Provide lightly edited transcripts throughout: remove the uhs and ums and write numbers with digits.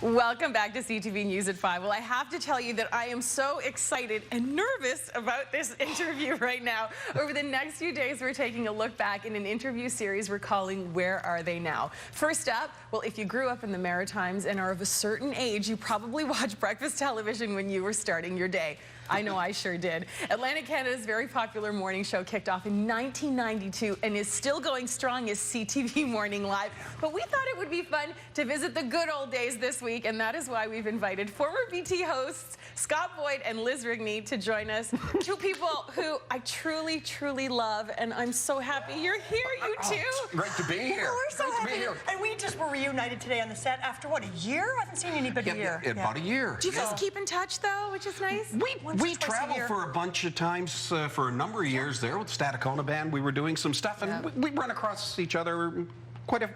Welcome back to CTV News at 5. Well, I have to tell you that I am so excited and nervous about this interview right now. Over the next few days, we're taking a look back in an interview series we're calling Where Are They Now? First up, well, if you grew up in the Maritimes and are of a certain age, you probably watched breakfast television when you were starting your day. I know I sure did. Atlantic Canada's very popular morning show kicked off in 1992 and is still going strong as CTV Morning Live. But we thought it would be fun to visit the good old days this week, and that is why we've invited former BT hosts Scott Boyd and Liz Rigney to join us. Two people who I truly, truly love, and I'm so happy you're here, you two. Great to be here. We're so happy. And we just were reunited today on the set after, what, a year? I haven't seen anybody here. About a year. Do you guys keep in touch, though, which is nice? We traveled for a bunch of times for a number of years there with the Staticona band. We were doing some stuff, and we run across each other quite a bit.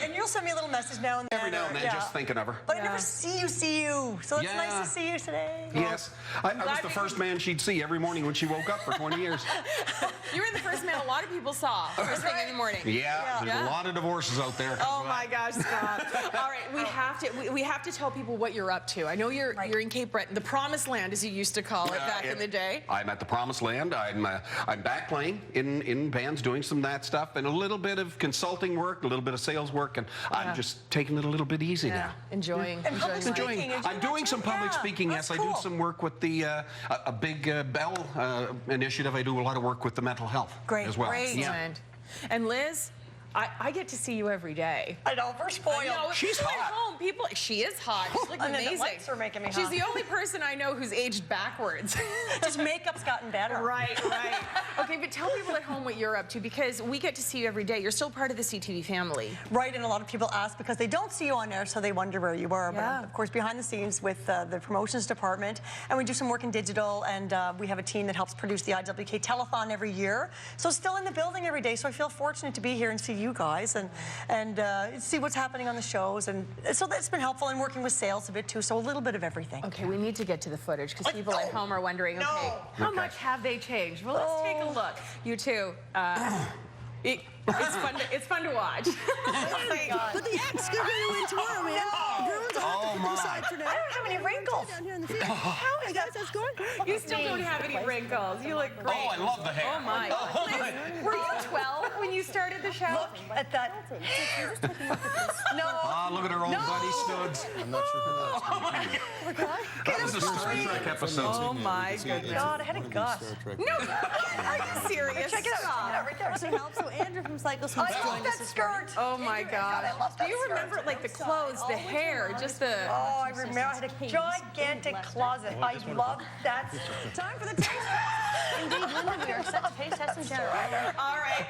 And you'll send me a little message now and then. Every now and then, just thinking of her. But I never see you. So it's nice to see you today. Yes. I was the first man she'd see every morning when she woke up for 20 years. You were the first man a lot of people saw first thing in the morning. Yeah, there's a lot of divorces out there. Oh my gosh, Scott. All right, we have to tell people what you're up to. I know you're in Cape Breton, the promised land as you used to call it back in the day. I'm at the promised land. I'm back playing in bands, doing some of that stuff, and a little bit of consulting work, a little bit of sales work, and I'm just taking it a little bit easy now. Enjoying. I'm doing some public speaking. Yes, I do some work with the a big Bell initiative. I do a lot of work with the mental health as well. Great. Yeah. And Liz, I get to see you every day. I know, we're spoiled. She's hot. At home, she is hot. She's looking amazing. The lights are making me hot. She's the only person I know who's aged backwards. Just makeup's gotten better. Right. Okay, but tell people at home what you're up to, because we get to see you every day. You're still part of the CTV family. Right, and a lot of people ask because they don't see you on air, so they wonder where you are. Yeah. But of course, behind the scenes with the promotions department, and we do some work in digital, and we have a team that helps produce the IWK telethon every year. So still in the building every day, so I feel fortunate to be here and see you guys and see what's happening on the shows, and so that's been helpful, and working with sales a bit too, so a little bit of everything. Okay, we need to get to the footage because people at home are wondering, okay, how much have they changed? Well, let's take a look. You two, it's fun to watch. Oh my God. But the X going to win tomorrow, man. Everyone's on the side for now. I don't have any wrinkles. Down here in the field. How is that going? You still don't have any wrinkles. You look great. Oh, I love the hair. Oh my. Liz, were you 12 when you started the show? Look at that. No. Look at her old buddy Studs. I'm not sure who that is. That was a Star Trek episode. Oh my goodness. God, I had a gust. No, are you serious? Check it out. Right there. So Andrew from Cycle Swim I love that skirt. Oh my God. Do Do you remember like the clothes, the hair, just the... Oh, I remember. I had a gigantic closet. I love that. Time for the taste test. Indeed, Linda, we are set to taste test and general. All right.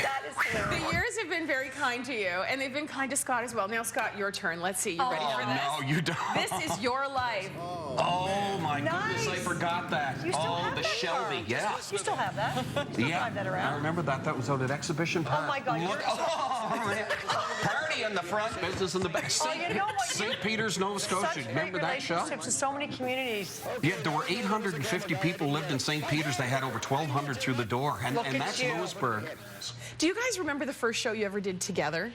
That is hilarious. The years have been very kind to you, and they've been kind to Scott as well. Now, Scott, your turn. Let's see. You ready for this? No, you don't. This is your life. Oh my goodness, I forgot that. You still have the that Shelby, yeah. You still have that? You still drive that around? I remember that. That was out at Exhibition Park. Oh my God. Look, party in the front, business in the back. St. Peter's, Nova Scotia. Remember that show? Relationships with so many communities. Yeah, there were 850 people lived in St. Peter's. They had over 1,200 through the door, and that's Lewisburg. Do you guys remember the first show you ever did together?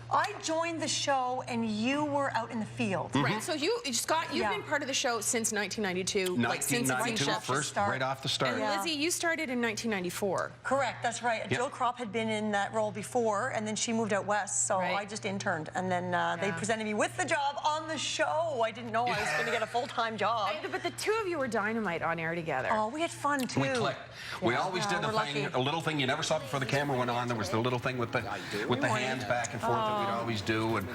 I joined the show and you were out in the field. Right. So Scott, you've been part of the show since 1992. Like since 1992, first, right off the start. And Lizzie, you started in 1994. Correct, that's right. Jill Kropp had been in that role before, and then she moved out west, so I just interned. And then they presented me with the job on the show. I didn't know I was going to get a full-time job. But the two of you were dynamite on air together. Oh, we had fun, too. We clicked. We always did the thing, a little thing you never saw before the camera went on. There was the little thing with the hands back and forth that we'd always do. And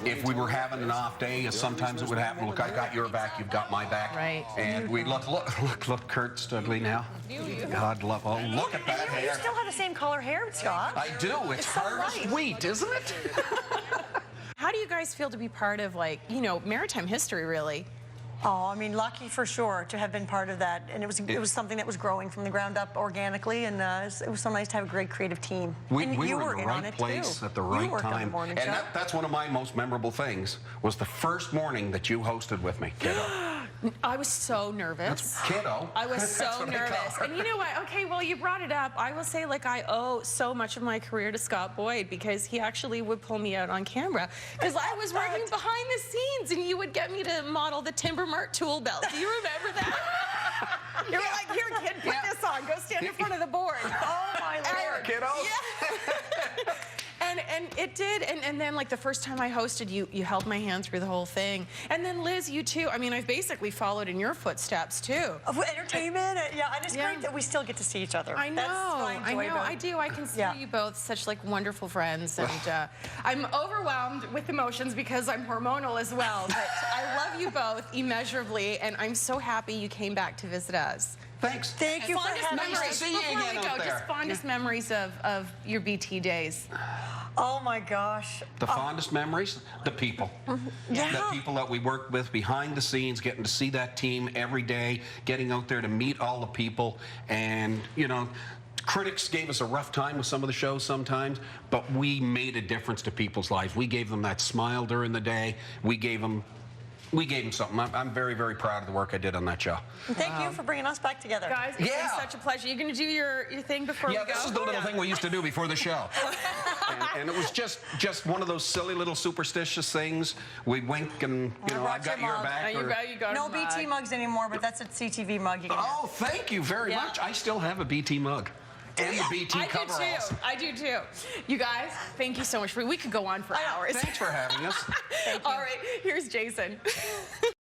if we were having an off day, sometimes it would happen. Look, I got your back, you've got my back. Right. And we look, Kurt Studley now. God love. Oh, look at that hair. You still have the same color hair, Scott. I do. It's harvest wheat, isn't it? How do you guys feel to be part of, like, you know, maritime history, really? Oh, I mean, lucky for sure to have been part of that, and it was something that was growing from the ground up organically, and it was so nice to have a great creative team. We were in the right place at the right time, and that's one of my most memorable things. Was the first morning that you hosted with me, kiddo. I was so nervous. That's kiddo. I was so That's what I call nervous. her. And you know what? Okay, well, you brought it up. I will say, like, I owe so much of my career to Scott Boyd because he actually would pull me out on camera because I was working behind the scenes and you would get me to model the Timber Mart tool belt. Do you remember that? You were like, here, kid, put this on. Go stand in front of the board. Oh, my Lord. Kiddo. Yeah. And it did, and then like the first time I hosted, you held my hand through the whole thing. And then Liz, you too. I mean, I've basically followed in your footsteps too. Of entertainment, yeah, and it's great that we still get to see each other. I know, I do. I consider you both such like wonderful friends, and I'm overwhelmed with emotions because I'm hormonal as well. But I love you both immeasurably, and I'm so happy you came back to visit us. Thanks. Thank you for having us. Nice to see you Before again we go, out there. just fondest memories of your BT days. Oh my gosh. The fondest memories, the people. The people that we worked with behind the scenes, getting to see that team every day, getting out there to meet all the people. And, you know, critics gave us a rough time with some of the shows sometimes, but we made a difference to people's lives. We gave them that smile during the day. We gave them something. I'm very, very proud of the work I did on that show. And thank you for bringing us back together. Guys, it's been such a pleasure. You going to do your thing before we go? Yeah, this is the little thing we used to do before the show. and it was just one of those silly little superstitious things. We'd wink and, you know, I got your back. You got no BT mugs anymore, but that's a CTV mug you can have. Oh, thank you very much. I still have a BT mug. And the BT coveralls. I do too. You guys, thank you so much. We could go on for hours. Thanks for having us. All right, here's Jason.